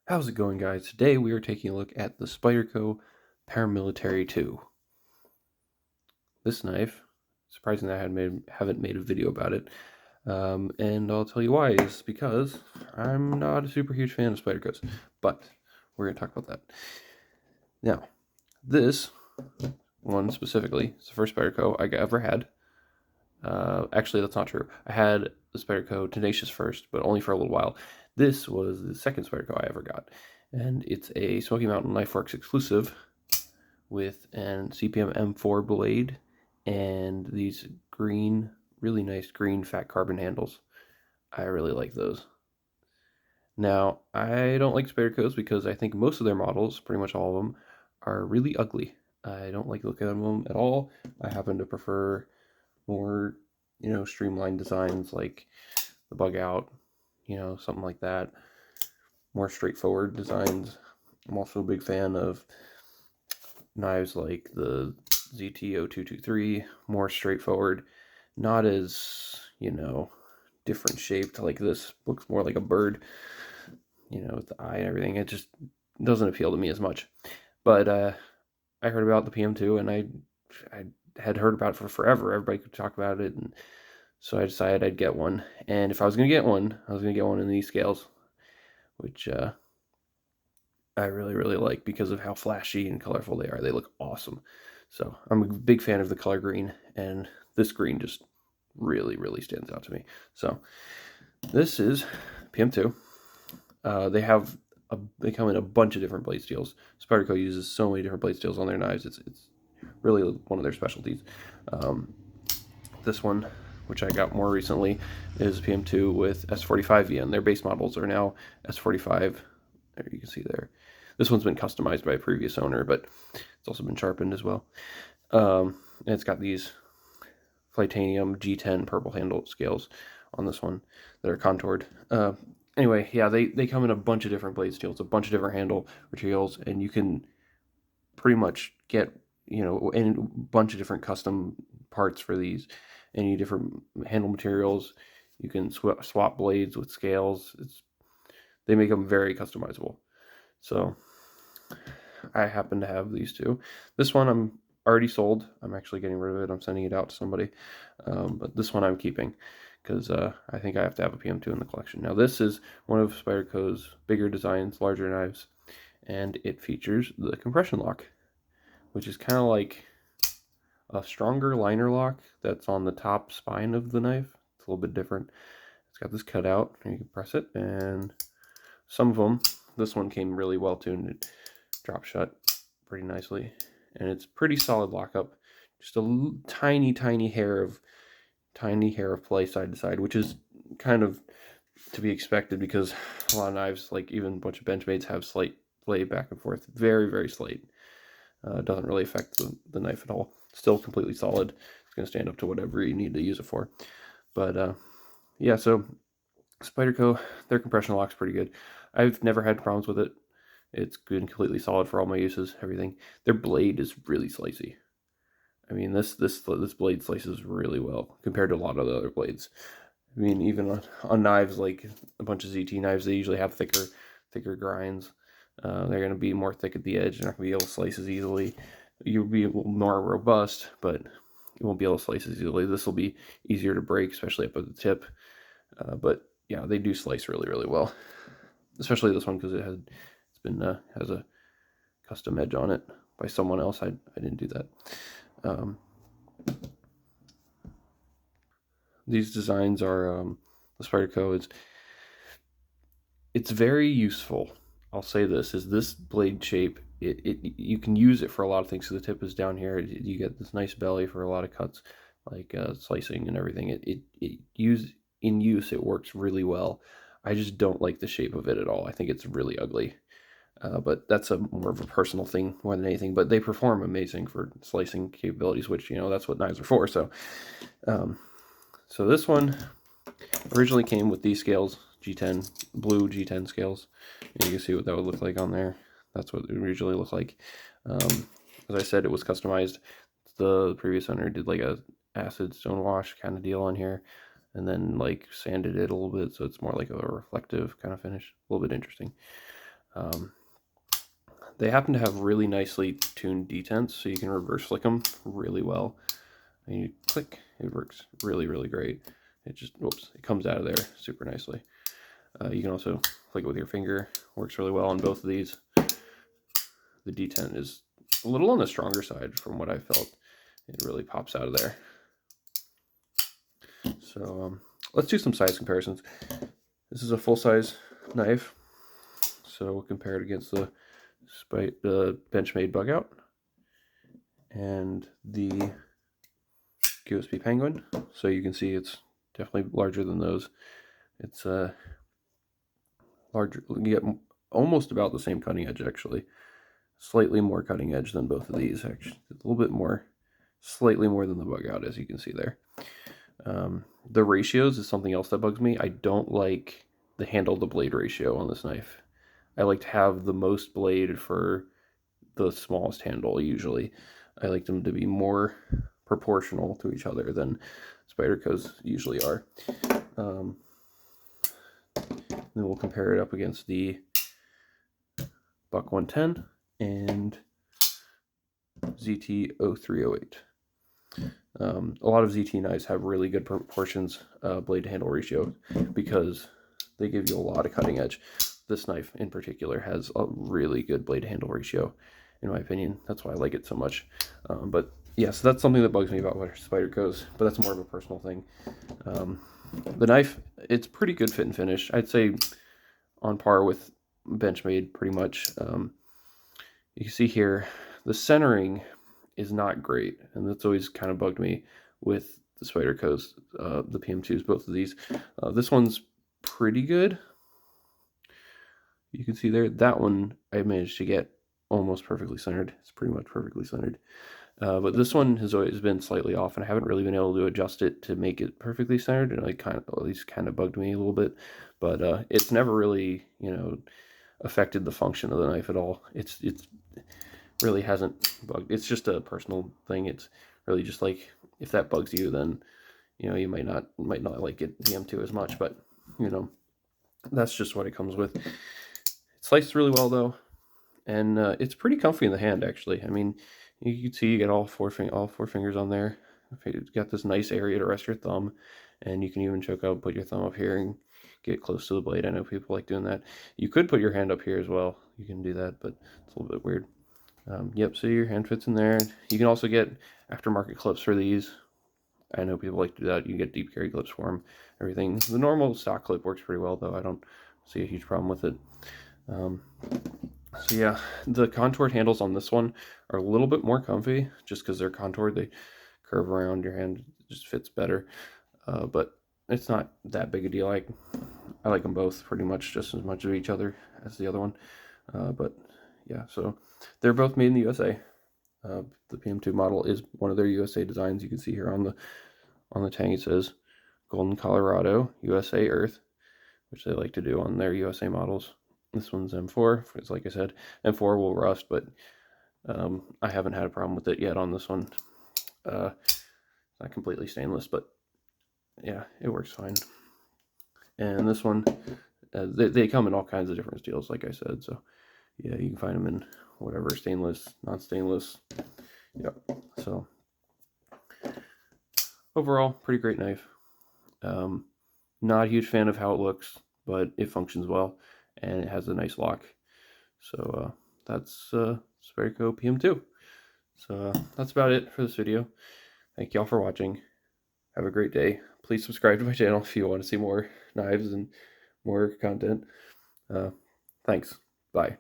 How's it going, guys? Today we are taking a look at the Spyderco Paramilitary 2. This knife, surprisingly I haven't made a video about it, and I'll tell you why, is because I'm not a super huge fan of Spydercos, but we're going to talk about that. Now, this one specifically is the first Spyderco I ever had. Actually, that's not true. I had the Spyderco Tenacious first, but only for a little while. This was the second Spyderco I ever got, and it's a Smoky Mountain Knife Works exclusive with an CPM M4 blade and these green, really nice green fat carbon handles. I really like those. Now, I don't like Spydercos because I think most of their models, pretty much all of them, are really ugly. I don't like looking at them at all. I happen to prefer more, streamlined designs like the bug out, something like that. More straightforward designs. I'm also a big fan of knives like the ZT0223, more straightforward, not as, different shaped. Like this looks more like a bird, with the eye and everything. It just doesn't appeal to me as much. But I heard about the PM2 and I had heard about it for forever. Everybody could talk about it, and so I decided I'd get one. And if I was going to get one, I was going to get one in these scales, which I really, really like because of how flashy and colorful they are. They look awesome. So I'm a big fan of the color green, and this green just really, really stands out to me. So this is PM2. They come in a bunch of different blade steels. Spyderco uses so many different blade steels on their knives. It's really one of their specialties. This one, which I got more recently, is PM2 with S45 and their base models are now S45. There you can see there. This one's been customized by a previous owner, but it's also been sharpened as well. And it's got these Titanium G10 purple handle scales on this one that are contoured. Anyway, yeah, they come in a bunch of different blade steels, a bunch of different handle materials, and you can pretty much get, a bunch of different custom parts for these. Any different handle materials, you can swap blades with scales. They make them very customizable. So I happen to have these two. This one I'm already sold. I'm actually getting rid of it. I'm sending it out to somebody. But this one I'm keeping because I think I have to have a PM2 in the collection. Now this is one of Spyderco's bigger designs, larger knives, and it features the compression lock, which is kind of like a stronger liner lock that's on the top spine of the knife. It's a little bit different. It's got this cutout, and you can press it, and some of them, this one came really well tuned. It drops shut pretty nicely, and it's pretty solid lockup. Just a tiny hair of play side to side, which is kind of to be expected because a lot of knives, like even a bunch of Benchmates, have slight play back and forth. Very, very slight. Doesn't really affect the knife at all. Still completely solid. It's going to stand up to whatever you need to use it for. But yeah, so Spyderco, their compression lock's pretty good. I've never had problems with it. It's been completely solid for all my uses, everything. Their blade is really slicey. I mean, this blade slices really well compared to a lot of the other blades. I mean, even on knives like a bunch of ZT knives, they usually have thicker grinds. They're going to be more thick at the edge. You're not going to be able to slice as easily. You'll be more robust, but you won't be able to slice as easily. This will be easier to break, especially up at the tip. But yeah, they do slice really, really well. Especially this one because has a custom edge on it by someone else. I didn't do that. These designs are the Spyderco. It's very useful. I'll say this blade shape. You can use it for a lot of things. So the tip is down here. You get this nice belly for a lot of cuts, like slicing and everything. In use, it works really well. I just don't like the shape of it at all. I think it's really ugly. But that's more of a personal thing more than anything. But they perform amazing for slicing capabilities, which, that's what knives are for. So, so this one originally came with these scales, G10, blue G10 scales. And you can see what that would look like on there. That's what it originally looked like. As I said, it was customized. The previous owner did like a acid stone wash kind of deal on here, and then like sanded it a little bit so it's more like a reflective kind of finish. A little bit interesting. They happen to have really nicely tuned detents, so you can reverse flick them really well. And you click, it works really, really great. It just, whoops, it comes out of there super nicely. You can also flick it with your finger, works really well on both of these. The detent is a little on the stronger side from what I felt. It really pops out of there. So let's do some size comparisons. This is a full-size knife, so we'll compare it against the Benchmade bug out and the QSP Penguin. So you can see it's definitely larger than those. It's larger. You get almost about the same cutting edge, actually. Slightly more cutting edge than both of these, actually. A little bit more, slightly more than the bug out, as you can see there. The ratios is something else that bugs me. I don't like the handle to blade ratio on this knife. I like to have the most blade for the smallest handle usually. I like them to be more proportional to each other than Spyderco's usually are. Then we'll compare it up against the Buck 110 and ZT0308. A lot of ZT knives have really good proportions blade to handle ratio because they give you a lot of cutting edge. This knife in particular has a really good blade to handle ratio, in my opinion. That's why I like it so much. But yeah, so that's something that bugs me about Spyderco's, but that's more of a personal thing. The knife, it's pretty good fit and finish. I'd say on par with Benchmade pretty much. You can see here, the centering is not great, and that's always kind of bugged me with the Spyderco's, the PM2s, both of these. This one's pretty good. You can see there, that one I managed to get almost perfectly centered. It's pretty much perfectly centered. But this one has always been slightly off, and I haven't really been able to adjust it to make it perfectly centered, and it kind of, at least kind of bugged me a little bit. But it's never really, you know, affected the function of the knife at all. It's really hasn't bugged. It's just a personal thing. It's really just like, if that bugs you, then you know you might not like it PM2 as much, but you know, that's just what it comes with. It slices really well though, and it's pretty comfy in the hand actually. I mean, you can see you get all four fingers on there. You've got this nice area to rest your thumb, and you can even choke out, put your thumb up here and get close to the blade. I know people like doing that. You could put your hand up here as well. You can do that, but it's a little bit weird. Yep, so your hand fits in there. You can also get aftermarket clips for these. I know people like to do that. You get deep carry clips for them, everything. The normal stock clip works pretty well, though. I don't see a huge problem with it. So yeah, the contoured handles on this one are a little bit more comfy, just because they're contoured. They curve around your hand, it just fits better. But it's not that big a deal. I like them both pretty much just as much of each other as the other one. But yeah, so they're both made in the USA. The PM2 model is one of their USA designs. You can see here on the tang it says Golden, Colorado, USA Earth, which they like to do on their USA models. This one's M4. It's like I said, M4 will rust, but I haven't had a problem with it yet on this one. Not completely stainless, but yeah, it works fine. And this one, they come in all kinds of different steels, like I said. So yeah, you can find them in whatever, stainless, non-stainless. Yep. So overall, pretty great knife. Not a huge fan of how it looks, but it functions well, and it has a nice lock. So that's Spyderco PM2. So that's about it for this video. Thank y'all for watching. Have a great day. Please subscribe to my channel if you want to see more knives and more content. Thanks. Bye.